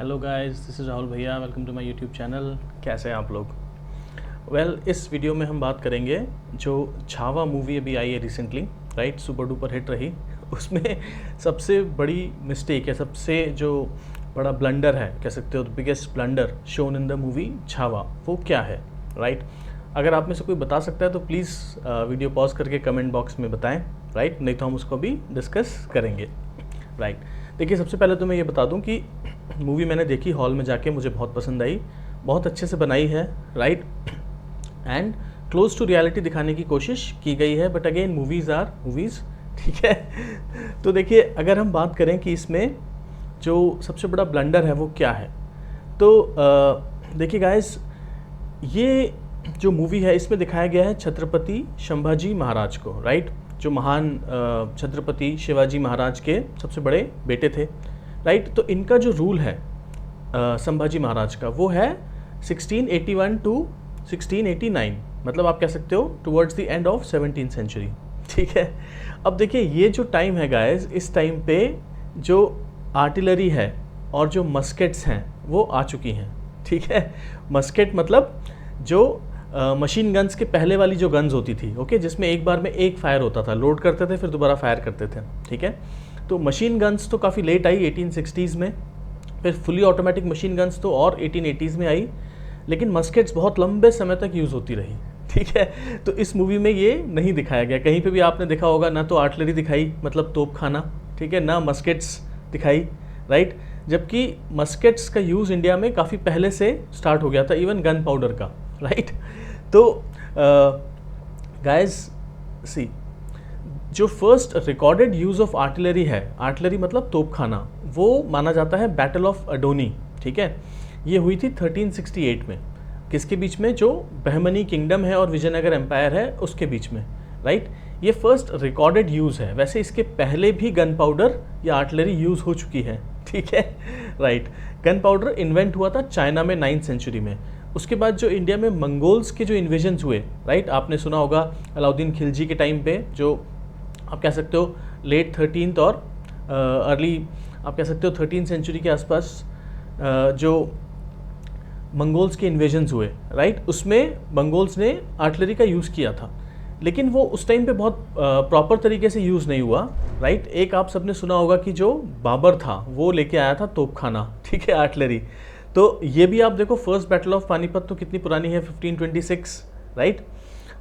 Hello guys, this is Rahul भैया। Welcome to my YouTube channel. कैसे हैं आप लोग? इस वीडियो में हम बात करेंगे जो छावा मूवी अभी आई है recently, right, super duper hit रही। उसमें सबसे बड़ी मिस्टेक है, सबसे जो बड़ा ब्लंडर है, कह सकते हो biggest blunder shown in the movie Chhaava, वो क्या है, राइट? अगर आप में से कोई बता सकता है तो प्लीज़ वीडियो पॉज करके कमेंट बॉक्स में बताएं, राइट? नहीं तो हम उसको भी डिस्कस करेंगे, राइट? देखिए, सबसे पहले तो मैं ये बता दूं कि मूवी मैंने देखी हॉल में जाके, मुझे बहुत पसंद आई, बहुत अच्छे से बनाई है, right, and close to reality दिखाने की कोशिश की गई है। But again movies are movies, ठीक है। तो देखिए, अगर हम बात करें कि इसमें जो सबसे बड़ा ब्लंडर है वो क्या है, तो देखिए गाइस, ये जो मूवी है इसमें दिखाया गया है छत्रपति संभाजी महाराज को, राइट, जो महान छत्रपति शिवाजी महाराज के सबसे बड़े बेटे थे, राइट। तो इनका जो रूल है संभाजी महाराज का, वो है 1681 टू 1689, मतलब आप कह सकते हो towards the end of 17th century, ठीक है। अब देखिए, ये जो टाइम है गाइस, इस टाइम पे जो आर्टिलरी है और जो मस्केट्स हैं वो आ चुकी हैं, ठीक है। मस्केट मतलब जो मशीन गन्स के पहले वाली जो गन्स होती थी, ओके, जिसमें एक बार में एक फायर होता था, लोड करते थे फिर दोबारा फायर करते थे, ठीक है। तो मशीन गन्स तो काफ़ी लेट आई 1860s में, फिर फुली ऑटोमेटिक मशीन गन्स तो और 1880s में आई, लेकिन मस्केट्स बहुत लंबे समय तक यूज़ होती रही, ठीक है। तो इस मूवी में ये नहीं दिखाया गया, कहीं पे भी आपने देखा होगा ना तो आर्टिलरी दिखाई, मतलब तोप खाना, ठीक है, ना मस्केट्स दिखाई, राइट। जबकि मस्केट्स का यूज़ इंडिया में काफ़ी पहले से स्टार्ट हो गया था, इवन गन पाउडर का, राइट। तो गाइस सी, जो first recorded use of artillery है, आर्टिलरी मतलब तोपखाना, वो माना जाता है बैटल ऑफ अडोनी, ठीक है। ये हुई थी 1368 में, किसके बीच में? जो बहमनी किंगडम है और विजयनगर एम्पायर है उसके बीच में, राइट। ये फर्स्ट रिकॉर्डेड यूज़ है। वैसे इसके पहले भी गन पाउडर या आर्टिलरी यूज़ हो चुकी है, ठीक है, राइट। गन पाउडर इन्वेंट हुआ था चाइना में 9th सेंचुरी में। उसके बाद जो इंडिया में मंगोल्स के जो इन्वेजन्स हुए, राइट, आपने सुना होगा अलाउद्दीन खिलजी के टाइम पे, जो आप कह सकते हो लेट 13th और अर्ली आप कह सकते हो 13th सेंचुरी के आसपास जो मंगोल्स के इन्वेजन्स हुए, राइट, उसमें मंगोल्स ने आर्टिलरी का यूज़ किया था, लेकिन वो उस टाइम पे बहुत प्रॉपर तरीके से यूज़ नहीं हुआ, राइट। एक आप सबने सुना होगा कि जो बाबर था वो लेके आया था तोपखाना, ठीक है, आर्टिलरी। तो ये भी आप देखो, फर्स्ट बैटल ऑफ पानीपत तो कितनी पुरानी है, 1526, राइट।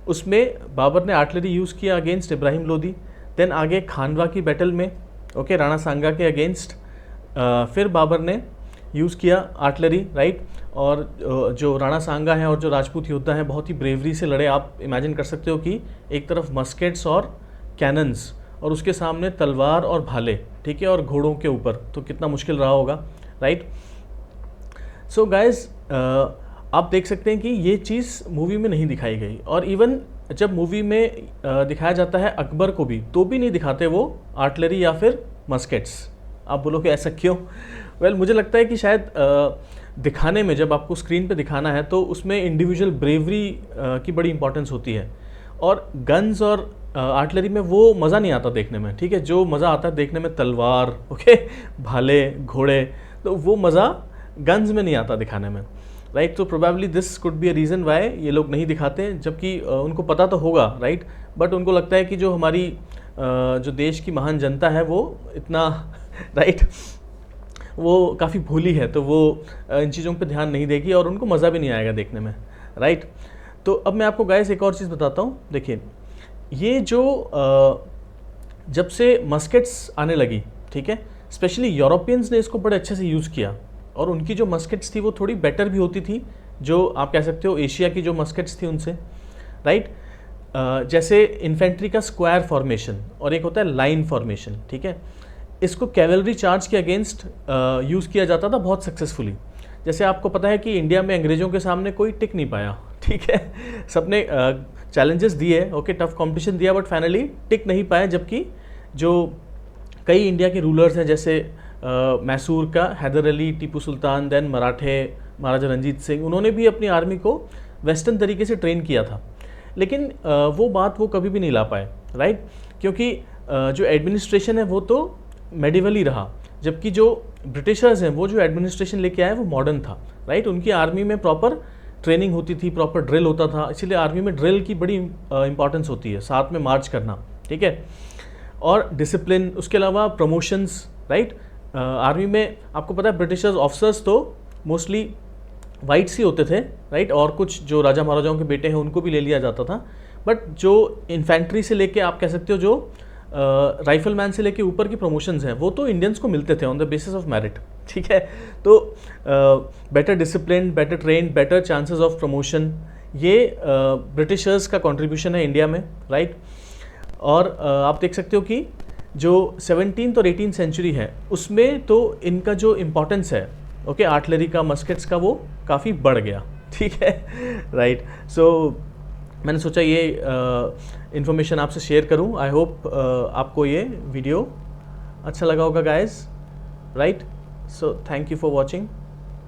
उसमें बाबर ने आर्टिलरी यूज़ किया अगेंस्ट इब्राहिम लोदी। देन आगे खानवा की बैटल में, ओके, राणा सांगा के अगेंस्ट फिर बाबर ने यूज़ किया आर्टिलरी, राइट। और जो राणा सांगा हैं और जो राजपूत योद्धा हैं बहुत ही ब्रेवरी से लड़े। आप इमेजिन कर सकते हो कि एक तरफ मस्केट्स और कैनन्स और उसके सामने तलवार और भाले, ठीक है, और घोड़ों के ऊपर, तो कितना मुश्किल रहा होगा, राइट। सो गाइज, आप देख सकते हैं कि ये चीज़ मूवी में नहीं दिखाई गई, और इवन जब मूवी में दिखाया जाता है अकबर को भी, तो भी नहीं दिखाते वो आर्टिलरी या फिर मस्केट्स। आप बोलोगे ऐसा क्यों? वेल, मुझे लगता है कि शायद दिखाने में, जब आपको स्क्रीन पे दिखाना है तो उसमें इंडिविजुअल ब्रेवरी की बड़ी इंपॉर्टेंस होती है, और गन्स और आर्टिलरी में वो मज़ा नहीं आता देखने में, ठीक है। जो मज़ा आता है देखने में तलवार, ओके, भाले, घोड़े, तो वो मज़ा गन्स में नहीं आता दिखाने में, राइट। तो probably this could be a reason why ये लोग नहीं दिखाते, जबकि उनको पता तो होगा, राइट, बट उनको लगता है कि जो हमारी जो देश की महान जनता है वो इतना राइट, वो काफ़ी भोली है, तो वो इन चीज़ों पे ध्यान नहीं देगी और उनको मज़ा भी नहीं आएगा देखने में, राइट। तो अब मैं आपको गाइस एक और चीज़ बताता हूँ। देखिए, ये जो जब से मस्केट्स आने लगी, ठीक है, स्पेशली यूरोपियंस ने इसको बड़े अच्छे से यूज़ किया, और उनकी जो मस्केट्स थी वो थोड़ी बेटर भी होती थी, जो आप कह सकते हो एशिया की जो मस्केट्स थी उनसे, राइट। जैसे इन्फेंट्री का स्क्वायर फॉर्मेशन और एक होता है लाइन फॉर्मेशन, ठीक है। इसको कैवलरी चार्ज के अगेंस्ट यूज़ किया जाता था बहुत सक्सेसफुली। जैसे आपको पता है कि इंडिया में अंग्रेज़ों के सामने कोई टिक नहीं पाया, ठीक है, सबने चैलेंजेस दिए, ओके, टफ कंपटीशन दिया, बट फाइनली टिक नहीं पाया। जबकि जो कई इंडिया के रूलर्स हैं, जैसे मैसूर का हैदर अली, टीपू सुल्तान, देन मराठे महाराजा रंजीत सिंह, उन्होंने भी अपनी आर्मी को वेस्टर्न तरीके से ट्रेन किया था, लेकिन वो बात वो कभी भी नहीं ला पाए, राइट, क्योंकि जो एडमिनिस्ट्रेशन है वो तो मेडिवल ही रहा, जबकि जो ब्रिटिशर्स हैं वो जो एडमिनिस्ट्रेशन लेके आए वो मॉडर्न था, राइट। उनकी आर्मी में प्रॉपर ट्रेनिंग होती थी, प्रॉपर ड्रिल होता था, इसीलिए आर्मी में ड्रिल की बड़ी इंपॉर्टेंस होती है, साथ में मार्च करना, ठीक है। और डिसिप्लिन, उसके अलावा प्रमोशंस, राइट। आर्मी में आपको पता है ब्रिटिशर्स ऑफिसर्स तो मोस्टली वाइट्स ही होते थे, राइट। और कुछ जो राजा महाराजाओं के बेटे हैं उनको भी ले लिया जाता था, बट जो इन्फेंट्री से लेके आप कह सकते हो जो राइफलमैन से लेके ऊपर की प्रमोशंस हैं वो तो इंडियंस को मिलते थे on the basis of merit, ठीक है। तो better discipline, better train, better chances of promotion, ये ब्रिटिशर्स का कंट्रीब्यूशन है इंडिया में, राइट। और आप देख सकते हो कि जो 17th और 18th सेंचुरी है उसमें तो इनका जो इम्पोर्टेंस है, ओके, आर्टिलरी का, मस्केट्स का, वो काफ़ी बढ़ गया, ठीक है, राइट। सो मैंने सोचा ये इन्फॉर्मेशन आपसे शेयर करूं। आई होप आपको ये वीडियो अच्छा लगा होगा guys, right. So thank you for watching.